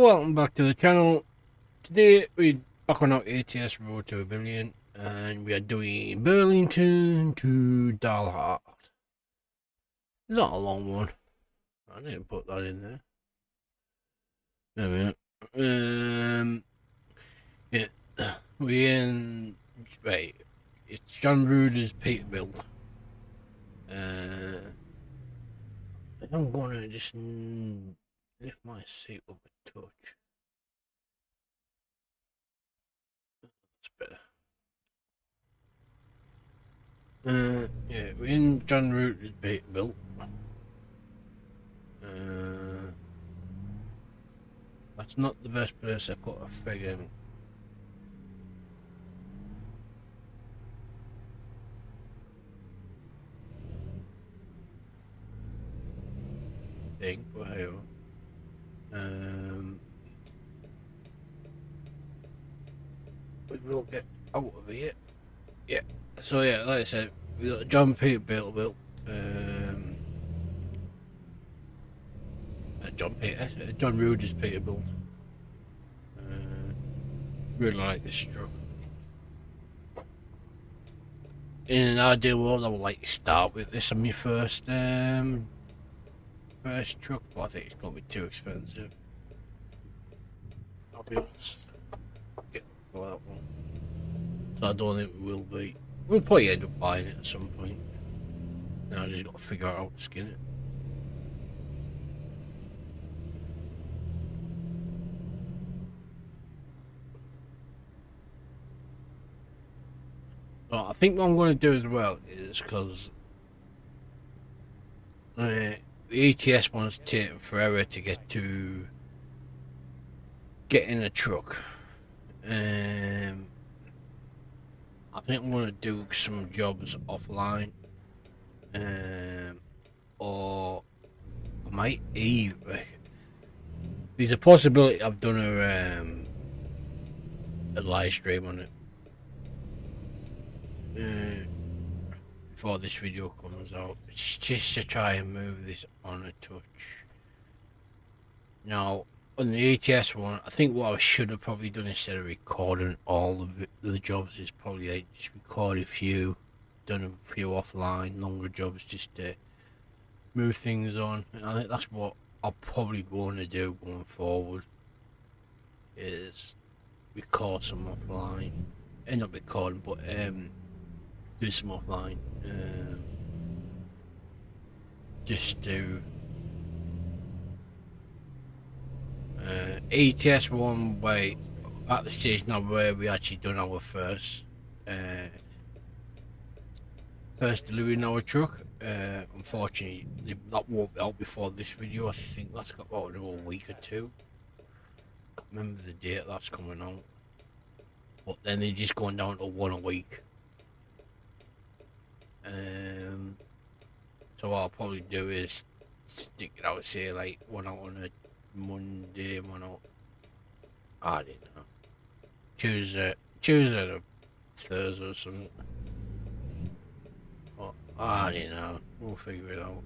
welcome back to the channel. Today we're back on our ATS Road to a Billion and we are doing Burlington to Dalhart. It's not a long one. I didn't put that in there. There we are. Yeah, we're in, right, it's John Ruder's Peterbilt. I'm gonna just lift my seat up a touch. That's better. Yeah, we're in John Ruder's Peterbilt. That's not the best place I put a figure in. Thing, whatever. We will get out of here. Yeah. So yeah, like I said, we got John Peterbilt. John Ruder's Peterbilt. Really like this truck. In an ideal world, I would like to start with this on my first truck, but I think it's gonna be too expensive. I'll be honest. Get that one. So I don't think we will be. We'll probably end up buying it at some point. Now I just got to figure out how to skin it. But I think what I'm going to do as well is because the ATS one's taking forever to get in a truck. I think I'm going to do some jobs offline, or I might even. There's a possibility I've done a live stream on it before this video comes out. It's just to try and move this on a touch. Now, on the ATS one, I think what I should have probably done instead of recording all of the jobs is probably just record a few, done a few offline, longer jobs just to move things on. And I think that's what I'll probably going to do going forward, is record some offline. Not recording, but do some offline. Just do ATS one way at the stage now where we actually done our first delivery in our truck. Unfortunately that won't be out before this video. I think that's got about another week or two. Can't remember the date that's coming out, but then they're just going down to one a week. So what I'll probably do is stick it out, say like one out on a Monday, one out, I don't know, Tuesday or Thursday or something. But I don't know, we'll figure it out.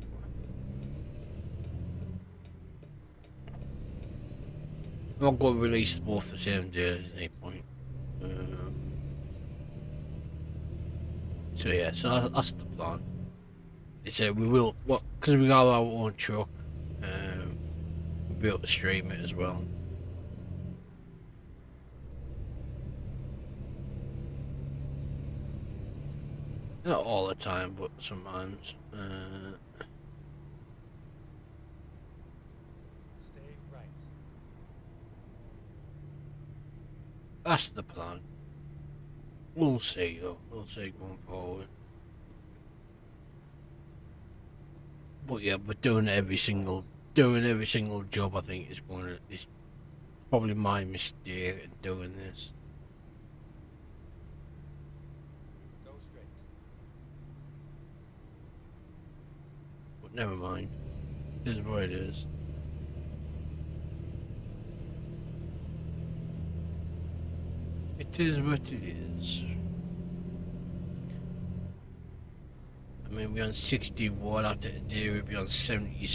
I'm not going to release both the same day, there's no point. So yeah, so that's the plan. It's we will, because we got our own truck, we'll be able to stream it as well. Not all the time, but sometimes. That's the plan. We'll see though. We'll see going forward. But yeah, we're doing every single job. I think is probably my mistake in doing this. Go straight. But never mind. It is what it is. It is what it is. I mean, we're on 61 after today, we'll be on 70,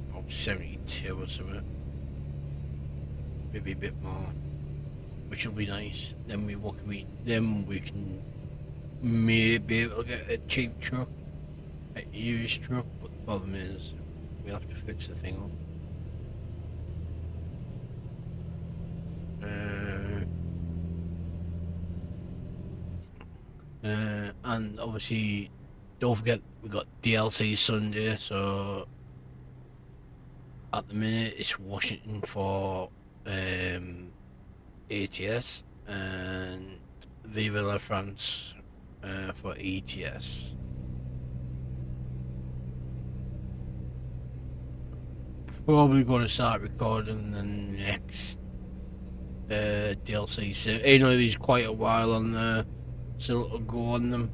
about 72 or something. maybe a bit more, which will be nice. Then we can maybe be able to get a cheap truck, a used truck. But the problem is, we'll have to fix the thing up. And obviously, don't forget we got DLC Sunday. So at the minute, it's Washington for ATS and Vive la France for ETS. Probably going to start recording the next DLC soon. You know, there's quite a while on there, still to go on them.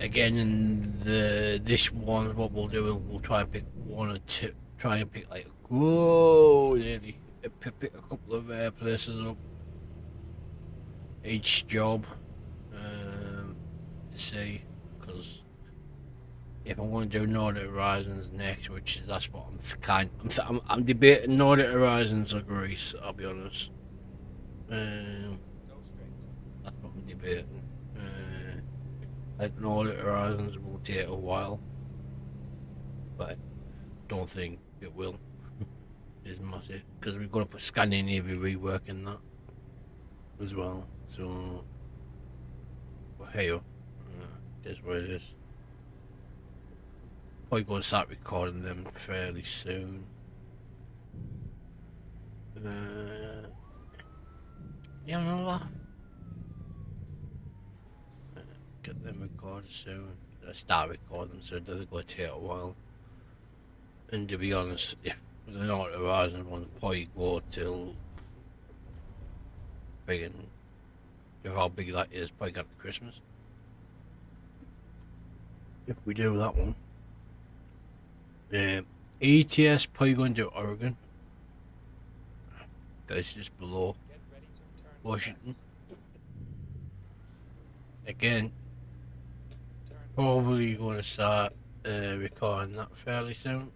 Again, in this one, what we'll do is we'll try and pick one or two. Try and pick like nearly pick a couple of places up each job to see, because if I'm going to do Nordic Horizons next, which is that's what I'm debating Nordic Horizons or Greece. I'll be honest. Go straight. That's what I'm debating. Like Nordic Horizons will take a while, but don't think it will. It's massive because we've got to put Scandinavia rework in that as well. So, well, hey, that's what it is. Probably going to start recording them fairly soon. Yeah, know that. Get them recorded soon. Start recording, so they're going to take a while. And to be honest, if the Nordic Horizon one probably go till big, how big that is, probably got to Christmas. If we do that one. ETS probably going to Oregon. That's just below Get ready to turn Washington. Again, Turn probably going to start recording that fairly soon.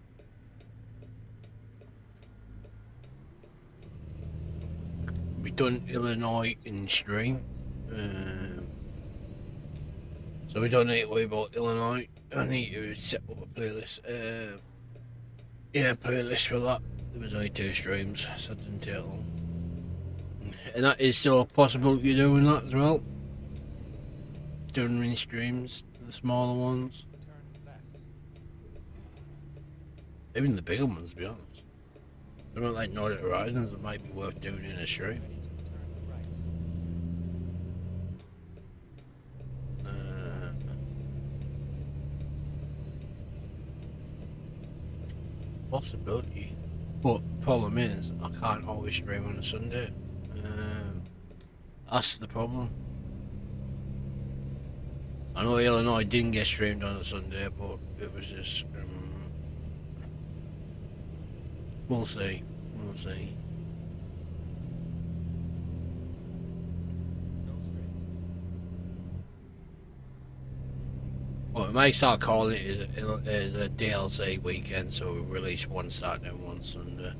We done Illinois in stream, so we don't need to worry about Illinois. I need to set up a playlist. Playlist for that. There was only 2 streams, so it didn't take long. And that is still possible you're doing that as well. Doing in streams, the smaller ones, turn left. even the bigger ones, to be honest. Something like Nordic Horizons, it might be worth doing in a stream. Ready to turn right. Possibility, but problem is I can't always stream on a Sunday. That's the problem. I know Illinois didn't get streamed on a Sunday, but it was just we'll see. Go straight. Well, we might start calling it as a DLC weekend, so we release one Saturday and one Sunday.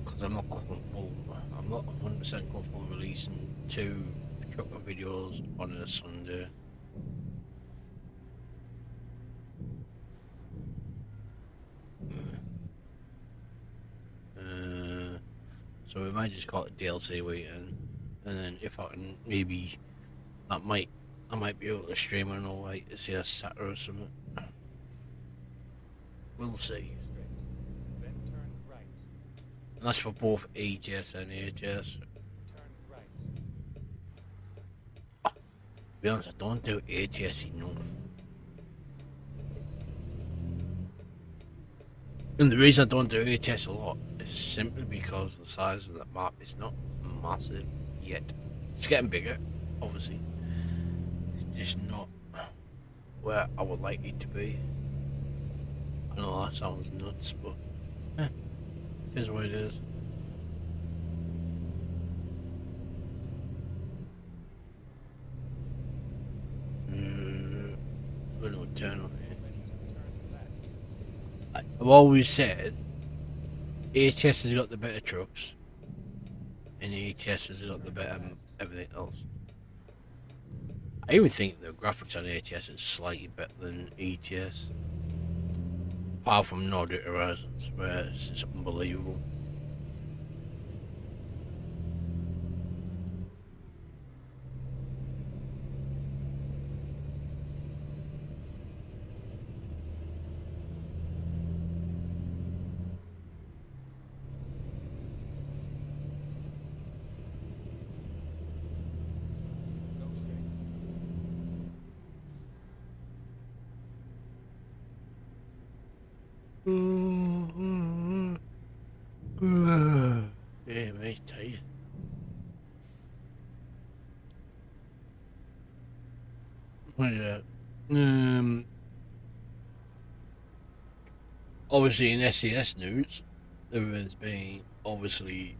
Because I'm not 100% comfortable releasing 2 trucker videos on a Sunday. So we might just call it DLC weekend, and then if I can maybe, I might be able to stream on all right to see a Saturday or something. We'll see. Straight. Then turn right. And that's for both ETS and ATS. Turn right. To be honest, I don't do ATS enough. And the reason I don't do ATS a lot is simply because the size of the map is not massive yet. It's getting bigger, obviously. It's just not where I would like it to be. I know that sounds nuts, but it is what it is. We're not turn on here. Ready to turn left. I've always said ATS has got the better trucks, and ATS has got the better everything else. I even think the graphics on ATS is slightly better than ETS. Apart from Nordic Horizons, where it's unbelievable. Go straight. Yeah, mate, tired. Well, yeah. Obviously in SES news, there has been obviously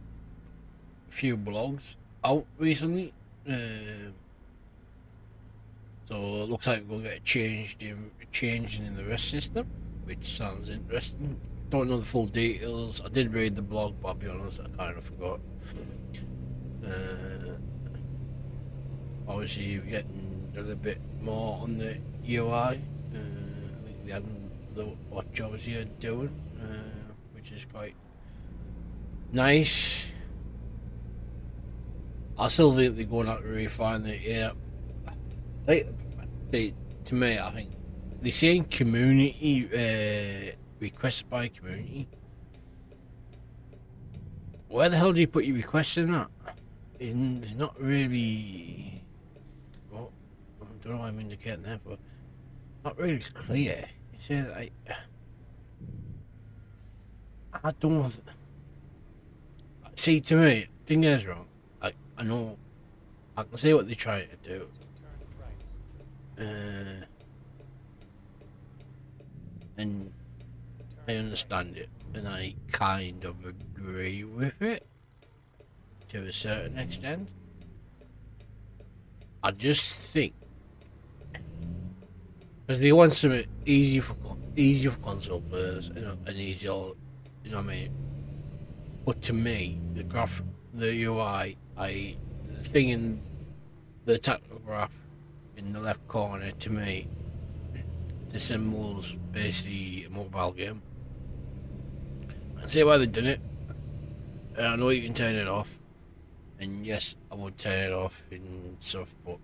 a few blogs out recently. So it looks like we're gonna get changing in the rest system, which sounds interesting. Don't know the full details. I did read the blog, but I'll be honest, I kind of forgot. Obviously, you're getting a little bit more on the UI. I think they had what jobs you're doing, which is quite nice. I still think they're going out to refine it. Yeah, to me, I think they're saying community requested by community. Where the hell do you put your requests in that? It's not really. Well, I don't know what I'm indicating there, but not really clear. It says I don't see. To me, thing is wrong. I know. I can see what they're trying to do. Turn right. And I understand it, and I kind of agree with it to a certain extent. I just think because they want something easy for console players, and easy all, you know what I mean. But to me, the UI, the thing in the tactical graph in the left corner, to me, dissembles basically a mobile game. I see why they've done it. And I know you can turn it off, and yes, I would turn it off and stuff, but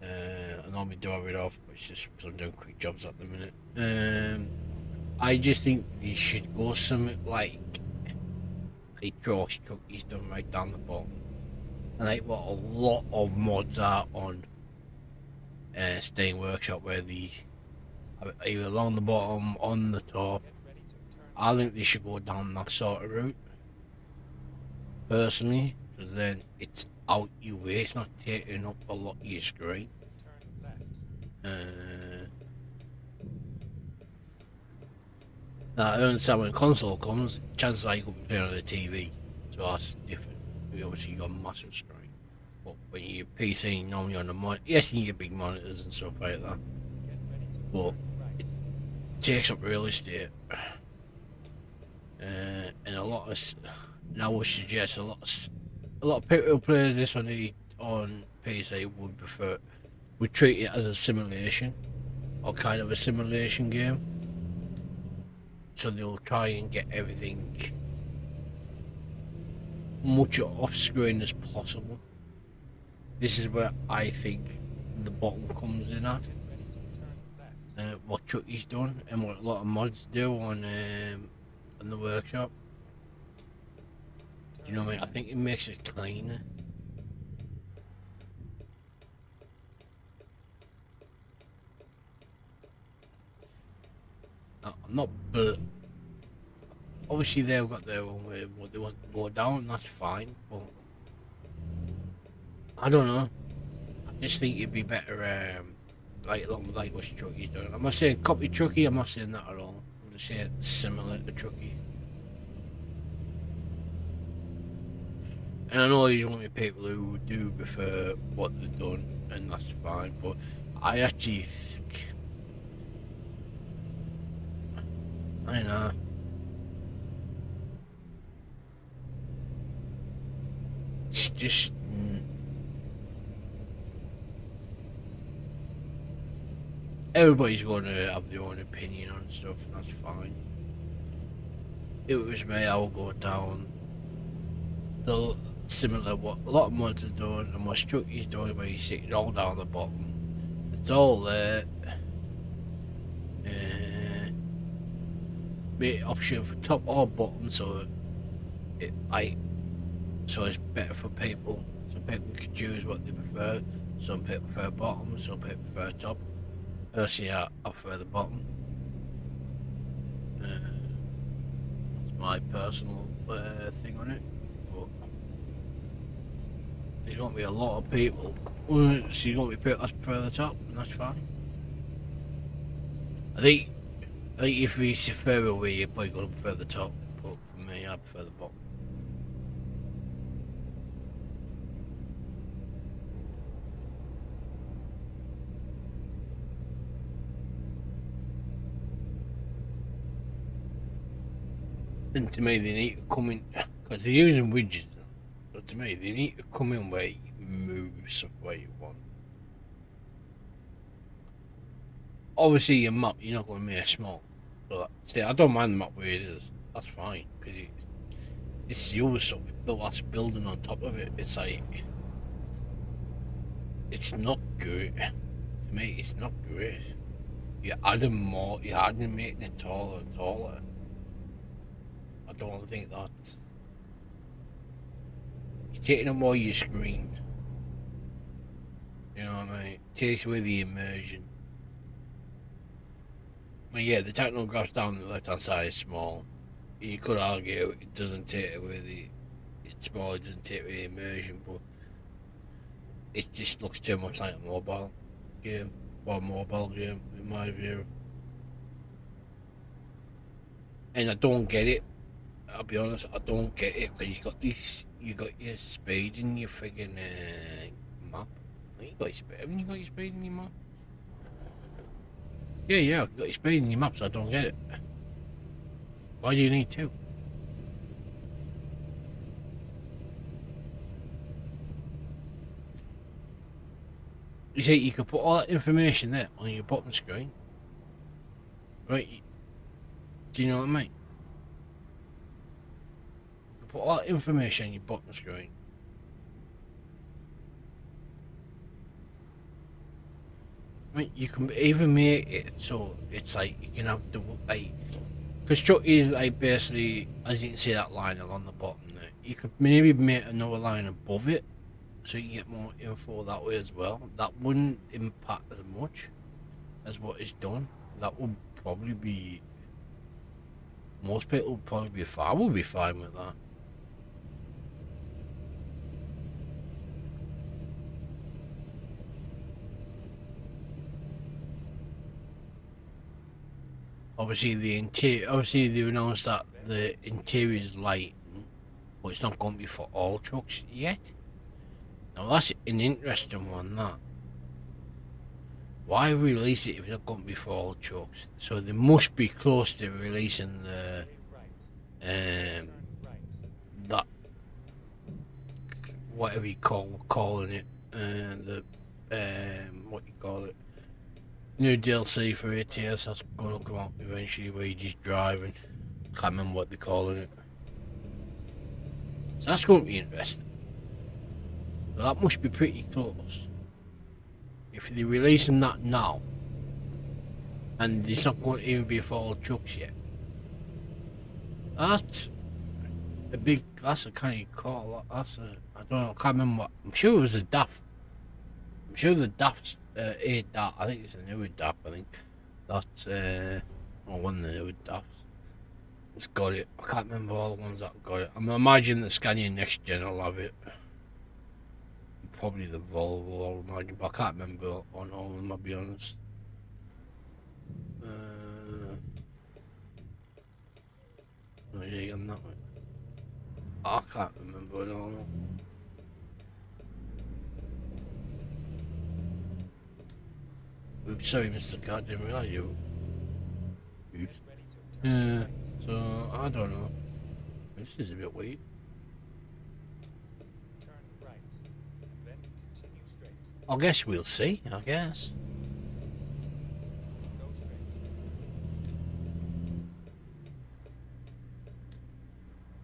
I normally do have it off, but it's just because I'm doing quick jobs at the minute. I just think they should go something like Josh Truck he's done right down the bottom, and like what a lot of mods are on Steam Workshop, where the either along the bottom, on the top. Get ready to turn. I think they should go down that sort of route, personally, because then it's out your way. It's not taking up a lot of your screen. Turn left. Now, I understand when a console comes, chances are you can play on the TV, so that's different. Obviously, you got a massive screen. But when you're PC, normally on the monitor, yes, you get big monitors and stuff like that. Get ready to Well, turn right. It takes up real estate. And a lot of now would suggest a lot of people who play this on PC would treat it as a simulation, or kind of a simulation game. So they'll try and get everything much off screen as possible. This is where I think the bottom comes in at. Get ready to turn left. What Chucky's done and what a lot of mods do on the workshop. Do you know what I mean? I think it makes it cleaner. I'm not, but obviously they've got their own way of what they want to go down, and that's fine. But I don't know. I just think it'd be better, like what Chucky's done. I'm not saying copy Chucky. I'm not saying that at all. I'm just saying similar to Chucky. And I know there's only people who do prefer what they've done, and that's fine. But I actually think I know. It's just. Everybody's going to have their own opinion on stuff, and that's fine. If it was me, I would go down the similar what a lot of mods are doing and what Strucky's doing, where you sit it all down the bottom. It's all there. Make option for top or bottom, so so it's better for people. Some people can choose what they prefer. Some people prefer bottom, some people prefer top. Personally, I prefer the bottom. That's my personal thing on it. But there's going to be a lot of people. So you're going to be people that prefer the top, and that's fine. I think if we sit further away, you're probably going to prefer the top. But for me, I prefer the bottom. And to me, they need to come in, because they're using widgets. So to me, they need to come in where you move stuff where you want. Obviously, your map, you're not going to make it small. So, see, I don't mind the map where it is. That's fine, because it's your stuff. Built that's building on top of it. It's like, it's not good. To me, it's not great. You're adding more, you're adding, making it taller and taller. I don't think that's. You're taking up more of your screen. You know what I mean? It takes away the immersion. Well, yeah, the technographs down the left hand side is small. You could argue it doesn't take away the. It's small, it doesn't take away the immersion, but it just looks too much like a mobile game. Or a mobile game, in my view. And I don't get it. I'll be honest, I don't get it, because you got your speed in your friggin' map. You got your speed, haven't you got your speed in your map? Yeah, you got your speed in your map, so I don't get it. Why do you need two? You see, you could put all that information there on your bottom screen. Right? Do you know what I mean? Put all that information on your bottom screen. I mean, you can even make it so it's like you can have double, like, because Chuck is like basically, as you can see that line along the bottom there, you could maybe make another line above it so you can get more info that way as well. That wouldn't impact as much as what is done. That would probably be, most people would probably be fine. I would be fine with that. Obviously, obviously they announced that the interior is light, but it's not going to be for all trucks yet. Now that's an interesting one. That why release it if it's not going to be for all trucks? So they must be close to releasing the that whatever you calling it, the what you call it. New DLC for ATS that's going to come out eventually, where you're just driving. Can't remember what they're calling it. So that's going to be interesting. So that must be pretty close. If they're releasing that now, and it's not going to even be for all trucks yet, that's a big. That's a kind of call. That's a. I don't know. I can't remember what. I'm sure it was a DAF. I'm sure the DAF's a DAF. I think it's a newer DAF. I think that's or one of the newer DAFs. It's got it. I can't remember all the ones that got it. I'm imagining the Scania Next Gen will have it. Probably the Volvo, I imagine, but I can't remember on all of them, I'll be honest. Oh, yeah, I'm that way. I can't remember it all. Oops, sorry, Mr. God, didn't realise you. Oops. Yeah. So I don't know. This is a bit weird. Turn right, and then continue straight. I guess we'll see. I guess. Go straight.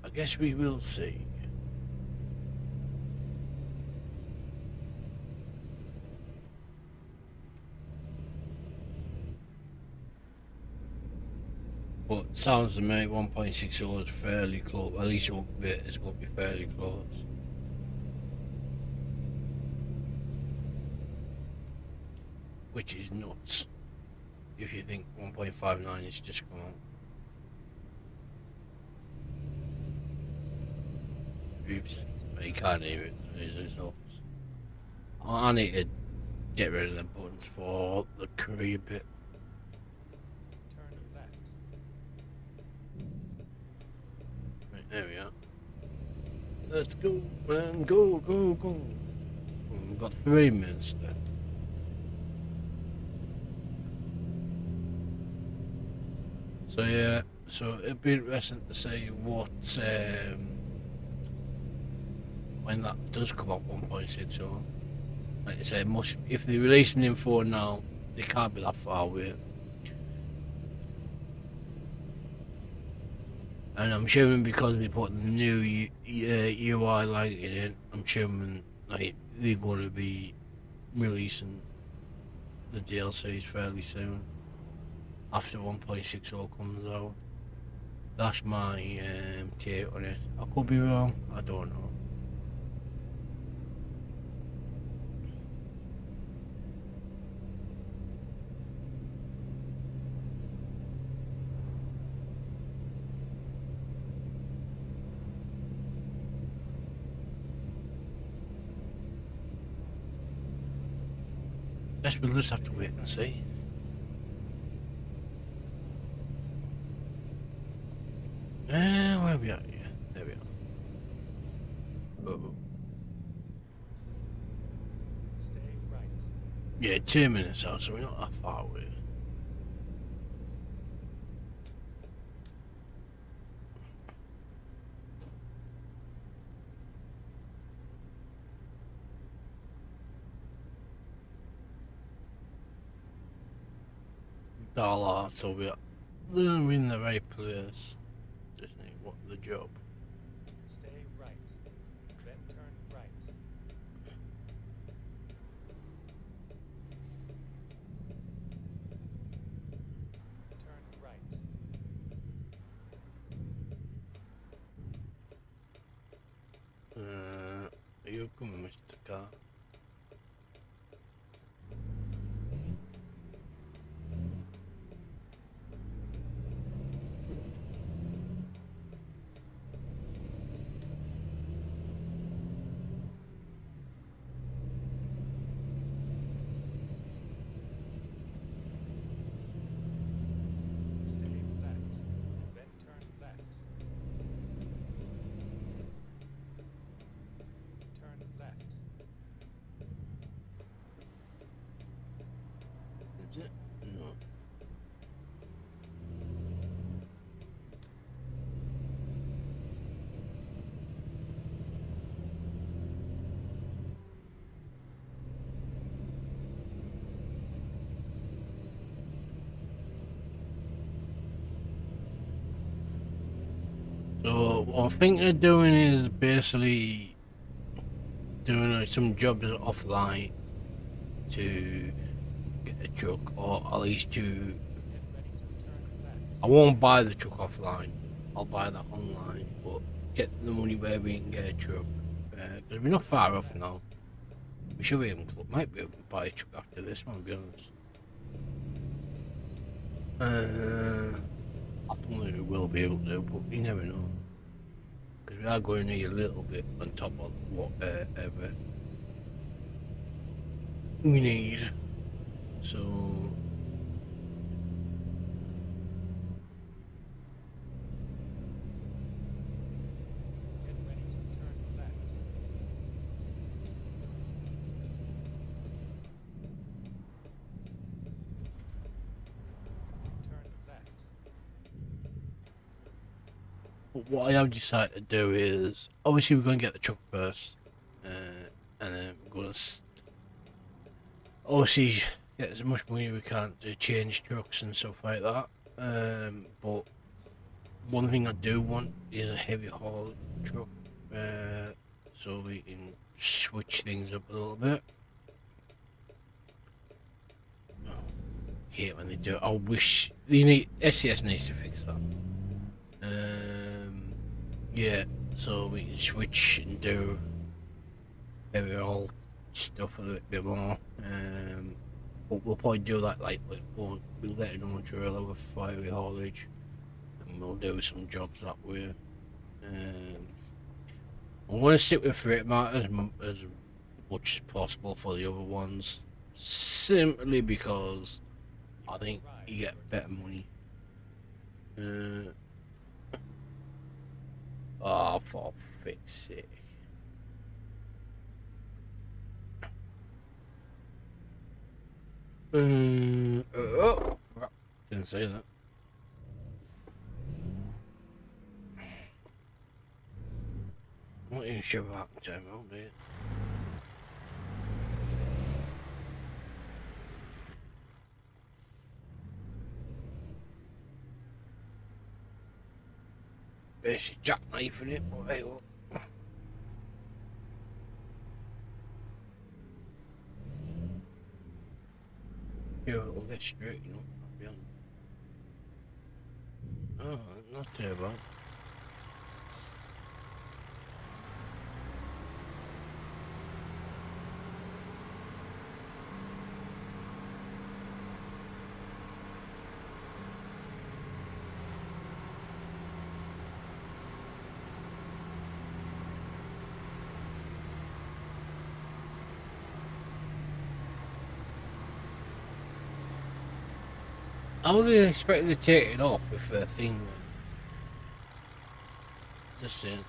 I guess we will see. But sounds to me 1.60 is fairly close. At least up bit is going to be fairly close. Which is nuts. If you think 1.59 is just come out. Oops. You can't hear it. It's off. I need to get rid of them buttons for the career bit. Turn left. Right, there we are. Let's go, man. Go, go, go. We've got 3 minutes left. So yeah, so it'd be interesting to see what when that does come up 1.6 or like I say, must if they're releasing info now, they can't be that far away. And I'm assuming because they put the new UI lighting in, I'm assuming like they're going to be releasing the DLCs fairly soon after 1.60 comes out. That's my take on it. I could be wrong. I don't know. Guess we'll just have to wait and see. Where are we at here? There we are. Oh. Stay right. Yeah, 2 minutes out, so we're not that far away. Dollar, so we're in the right place. Just need what the job. Stay right. Then turn right. Turn right. Are you coming, Mr. Car? Stay left. Then turn left. Turn left. Is it? No. So what I think they're doing is basically doing some jobs offline to get a truck, or at least to. Get ready to turn left. I won't buy the truck offline. I'll buy that online, but get the money where we can get a truck. Because we're not far off now. We should be able to, might be able to buy a truck after this one, to be honest. I don't know if we will be able to, but you never know. Because we are going to need a little bit on top of whatever we need. So Get ready to turn left. Turn left. But what I have decided to do is, obviously we're going to get the truck first, and then we're going to obviously get as much money as we can to change trucks and stuff like that. But one thing I do want is a heavy haul truck, so we can switch things up a little bit. Hate when they do it. I wish SCS needs to fix that. Yeah, so we can switch and do maybe all stuff a little bit more. But we'll probably do that like we'll let it on trailer with fiery haulage, and we'll do some jobs that way. I'm going to stick with freight matters as much as possible for the other ones, simply because I think you get better money. Oh, for fuck's sake. Oh, didn't say that. I'm not even sure what happened to him, do you? Basically jackknifing it, but hey, well. Yeah, we'll get straight, you know. I'll be honest. Oh, not too bad. I would have expected to take it off if the thing went. Just saying.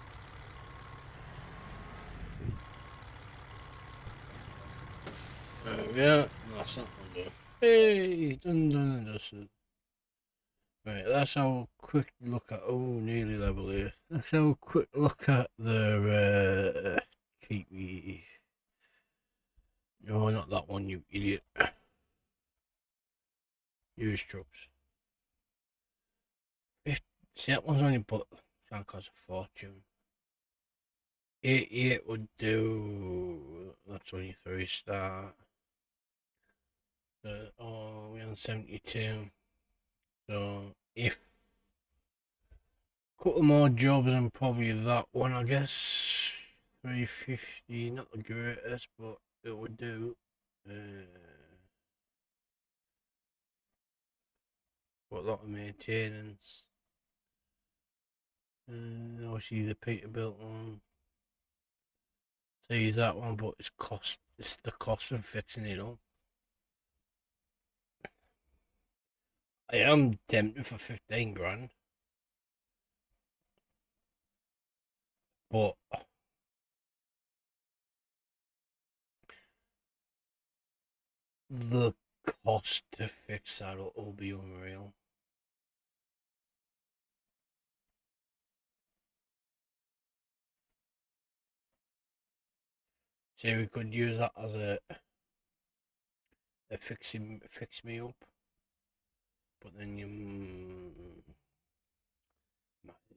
Yeah, that's not gonna do. Hey, dun dusted. Right, that's how quick look at. Oh, nearly level here. That's how quick look at the keep me. No, not that one, you idiot. Used trucks. See, that one's only but trying to cost a fortune. 88 would do. That's only 3-star. Oh, we're on 72. So if a couple more jobs and probably that one, I guess. 350, not the greatest, but it would do. Got a lot of maintenance. Obviously the Peterbilt one. So use that one, but it's the cost of fixing it up. I am tempted for 15 grand. But the cost to fix that will be unreal. So we could use that as a fix me up. But then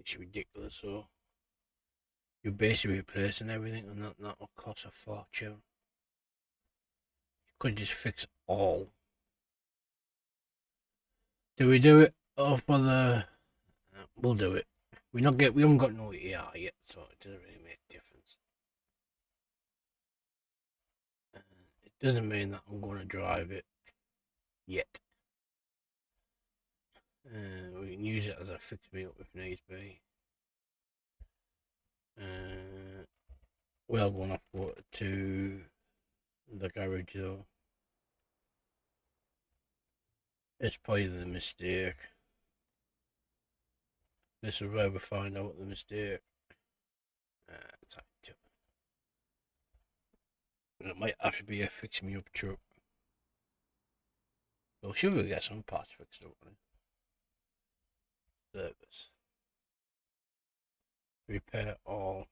it's ridiculous. So you're basically replacing everything, and that will cost a fortune. You could just fix all. Do we do it? Oh, for the we'll do it. We haven't got no ER yet, so it doesn't really make a difference. It doesn't mean that I'm going to drive it yet. We can use it as a fix me up if needs be. Well, going up to the garage though. It's probably the mistake. This is where we find out the mistake. It might have to be a fix me up truck. Well, should we get some parts fixed up? Service. Repair all.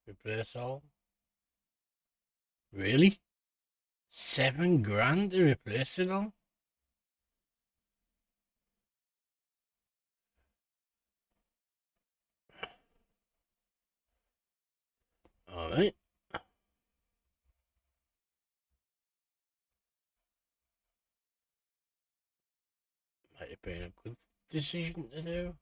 Replace all. Really? $7,000 to replace it all? Alright. Might have been a good decision to do.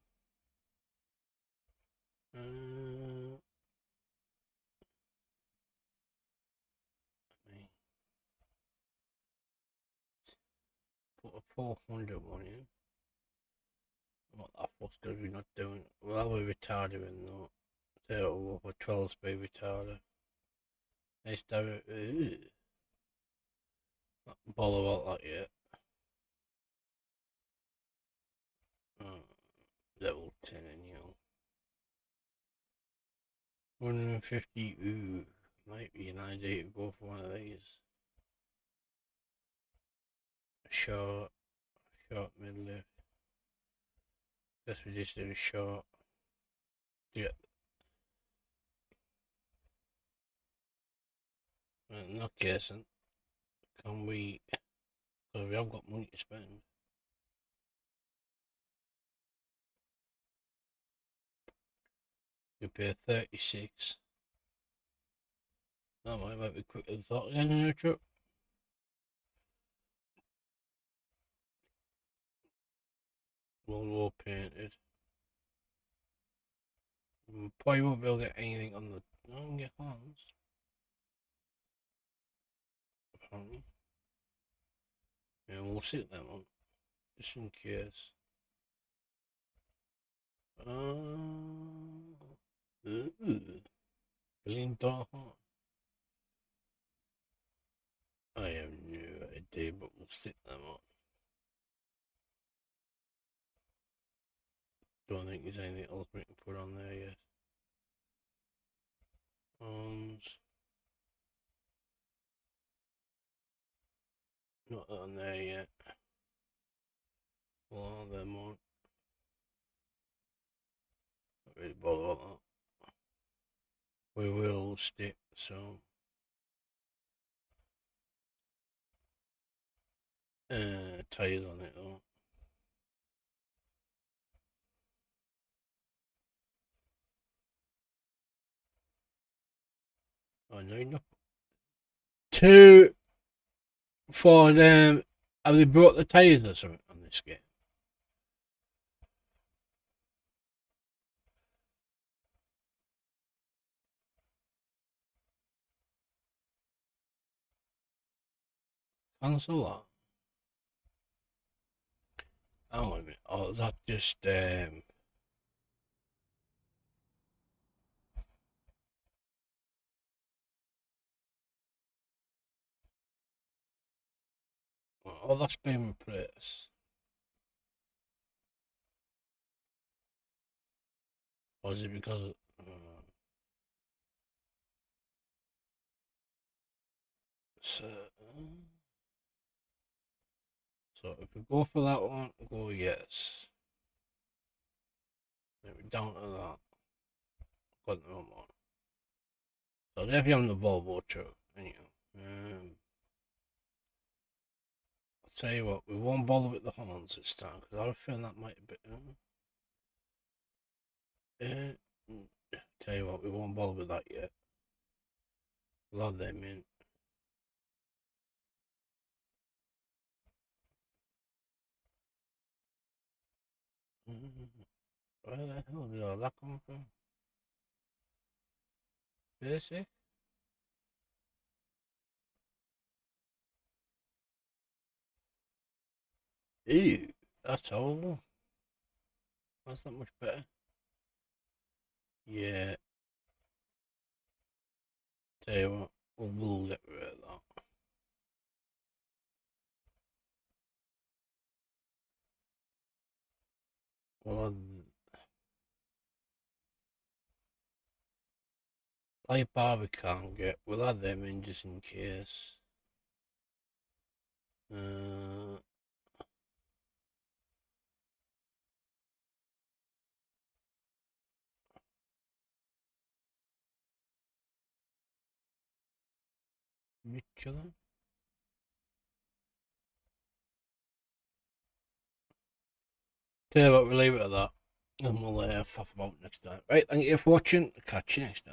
Put a 400 one in. What that fuck's gonna be not doing? We'll have a retarder in though. So it'll go for 12 speed retarder. Let's do it. Not bother about that yet. Level 10 and you. 150. Ooh, might be an idea to go for one of these. Short mid lift. Guess we just do short. Yeah. Not guessing. Can we? Because we have got money to spend. We pay 36. That might be quicker than thought again in a truck. Well painted. Probably won't be able to get anything on the. I can get hands. Apparently. Yeah, we'll sit them on. Just in case. $1 billion heart. I have no idea, but we'll sit them on. Don't think there's anything else we can put on there yet. Not on there yet. Well, them on. Not really bother about that. We will stick some tires on it though. I know enough. Two for them. Have they brought the tires or something on this game? Cancel that. Hang on a minute. Oh, is that just oh, that's been replaced. Or is it because so if we go for that one, go yes. Maybe down to that. Got the wrong one. So definitely on the Volvo truck. Anyhow. I'll tell you what, we won't bother with the horns this time because I have a feeling that might be. Tell you what, we won't bother with that yet. We'll add them in. Where the hell did all that come from? Basic? Ew, that's horrible. That's not much better. Yeah. Tell you what, we'll get rid of that. Well, light bar we can't get. We'll add them in just in case. Michelin. Tell you what, we'll leave it at that. And we'll faff about next time. Right, thank you for watching. Catch you next time.